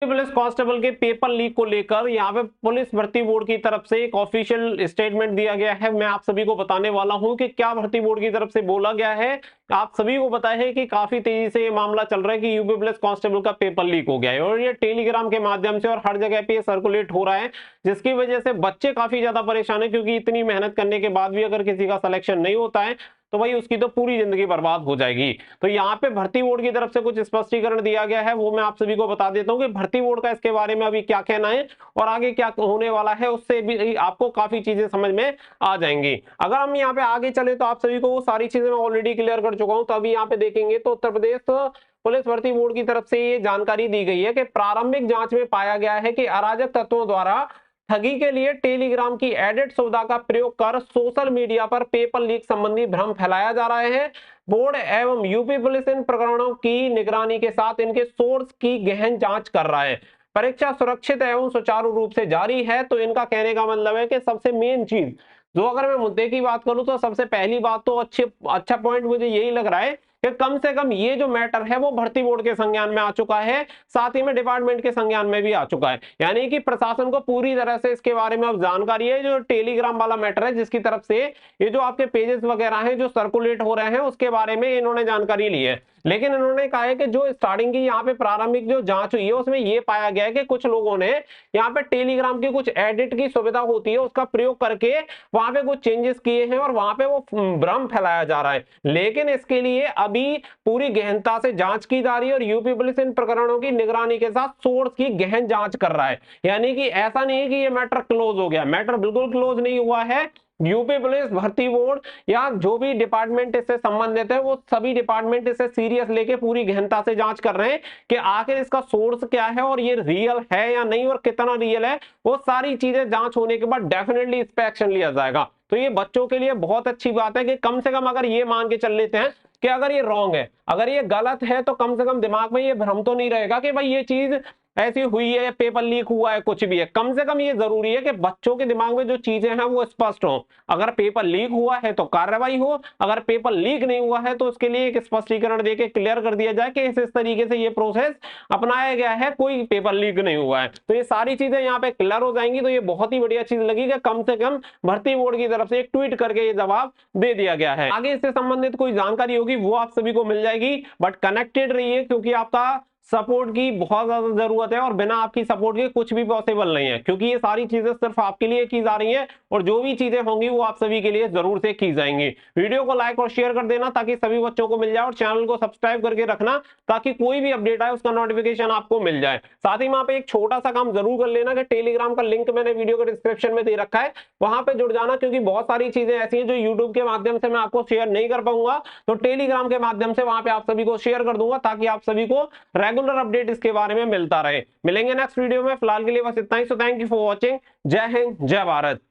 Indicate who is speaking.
Speaker 1: Police constable के paper leak को लेकर यहाँ पे पुलिस भर्ती बोर्ड की तरफ से एक ऑफिशियल स्टेटमेंट दिया गया है। मैं आप सभी को बताने वाला हूं कि क्या भर्ती बोर्ड की तरफ से बोला गया है। आप सभी को पता है कि काफी तेजी से ये मामला चल रहा है कि यूपी पुलिस कांस्टेबल का पेपर लीक हो गया है और ये टेलीग्राम के माध्यम से और हर जगह पे ये सर्कुलेट हो रहा है, जिसकी वजह से बच्चे काफी ज्यादा परेशान है, क्योंकि इतनी मेहनत करने के बाद भी अगर किसी का सिलेक्शन नहीं होता है तो भाई उसकी तो पूरी जिंदगी बर्बाद हो जाएगी। तो यहाँ पे भर्ती बोर्ड की तरफ से कुछ स्पष्टीकरण दिया गया है, वो मैं आप सभी को बता देता हूँ कि भर्ती बोर्ड का इसके बारे में अभी क्या कहना है और आगे क्या होने वाला है, उससे भी आपको काफी चीजें समझ में आ जाएंगी। अगर हम यहाँ पे आगे चले तो आप सभी को वो सारी चीजें मैं ऑलरेडी क्लियर कर चुका हूँ। तो अभी यहाँ पे देखेंगे तो उत्तर प्रदेश पुलिस भर्ती बोर्ड की तरफ से ये जानकारी दी गई है कि प्रारंभिक जांच में पाया गया है कि अराजक तत्वों द्वारा ठगी के लिए टेलीग्राम की एडिट सुविधा का प्रयोग कर सोशल मीडिया पर पेपर लीक संबंधी भ्रम फैलाया जा रहा है। बोर्ड एवं यूपी पुलिस इन प्रकरणों की निगरानी के साथ इनके सोर्स की गहन जांच कर रहा है। परीक्षा सुरक्षित एवं सुचारू रूप से जारी है। तो इनका कहने का मतलब है कि सबसे मेन चीज जो, अगर मैं मुद्दे की बात करूं तो सबसे पहली बात तो अच्छा पॉइंट मुझे यही लग रहा है कि कम से कम ये जो मैटर है वो भर्ती बोर्ड के संज्ञान में आ चुका है, साथ ही में डिपार्टमेंट के संज्ञान में भी आ चुका है। यानी कि प्रशासन को पूरी तरह से इसके बारे में अब जानकारी है। जो टेलीग्राम वाला मैटर है जिसकी तरफ से ये जो आपके पेजेस वगैरह हैं जो सर्कुलेट हो रहे हैं उसके बारे में इन्होंने जानकारी ली है। लेकिन इन्होंने कहा है कि जो स्टार्टिंग की यहाँ पे प्रारंभिक जो जांच हुई है उसमें ये पाया गया है कि कुछ लोगों ने यहाँ पे टेलीग्राम की कुछ एडिट की सुविधा होती है उसका प्रयोग करके वहां पे कुछ चेंजेस किए हैं और वहां पे वो भ्रम फैलाया जा रहा है। लेकिन इसके लिए अभी पूरी गहनता से जांच की जा रही है और यूपी पुलिस इन प्रकरणों की निगरानी के साथ सोर्स की गहन जांच कर रहा है। यानी कि ऐसा नहीं है कि ये मैटर क्लोज हो गया, मैटर बिल्कुल क्लोज नहीं हुआ है। यूपी पुलिस भर्ती बोर्ड या जो भी डिपार्टमेंट इससे संबंधित है वो सभी डिपार्टमेंट इसे सीरियस लेके पूरी गहनता से जांच कर रहे हैं कि आखिर इसका सोर्स क्या है और ये रियल है या नहीं और कितना रियल है। वो सारी चीजें जांच होने के बाद डेफिनेटली इस पे एक्शन लिया जाएगा। तो ये बच्चों के लिए बहुत अच्छी बात है कि कम से कम अगर ये मान के चल लेते हैं कि अगर ये रॉन्ग है, अगर ये गलत है, तो कम से कम दिमाग में ये भ्रम तो नहीं रहेगा कि भाई ये चीज ऐसी हुई है, पेपर लीक हुआ है, कुछ भी है। कम से कम ये जरूरी है कि बच्चों के दिमाग में जो चीजें हैं वो स्पष्ट हो। अगर पेपर लीक हुआ है तो कार्रवाई हो, अगर पेपर लीक नहीं हुआ है तो उसके लिए एक स्पष्टीकरण देके क्लियर कर दिया जाए कि इस तरीके से ये प्रोसेस अपनाया गया है, कोई पेपर लीक नहीं हुआ है। तो ये सारी चीजें यहाँ पे क्लियर हो जाएंगी। तो ये बहुत ही बढ़िया चीज लगी कि कम से कम भर्ती बोर्ड की तरफ से एक ट्वीट करके ये जवाब दे दिया गया है। आगे इससे संबंधित कोई जानकारी होगी वो आप सभी को मिल जाएगी, बट कनेक्टेड रहिए क्योंकि आपका सपोर्ट की बहुत ज्यादा जरूरत है और बिना आपकी सपोर्ट के कुछ भी पॉसिबल नहीं है, क्योंकि ये सारी चीजें सिर्फ आपके लिए की जा रही हैं और जो भी चीजें होंगी वो आप सभी के लिए जरूर से की जाएंगी। वीडियो को लाइक और शेयर कर देना ताकि सभी बच्चों को मिल जाए और चैनल को सब्सक्राइब करके रखना ताकि कोई भी अपडेट आए उसका नोटिफिकेशन आपको मिल जाए। साथ ही वहां पे एक छोटा सा काम जरूर कर लेना कि टेलीग्राम का लिंक मैंने वीडियो के डिस्क्रिप्शन में दे रखा है, वहां पे जुड़ जाना, क्योंकि बहुत सारी चीजें ऐसी हैं जो यूट्यूब के माध्यम से मैं आपको शेयर नहीं कर पाऊंगा, तो टेलीग्राम के माध्यम से वहां पे आप सभी को शेयर कर दूंगा ताकि आप सभी को रेगुलर अपडेट इसके बारे में मिलता रहे। मिलेंगे नेक्स्ट वीडियो में, फिलहाल के लिए बस इतना ही। So thank you for watching. जय हिंद, जय भारत।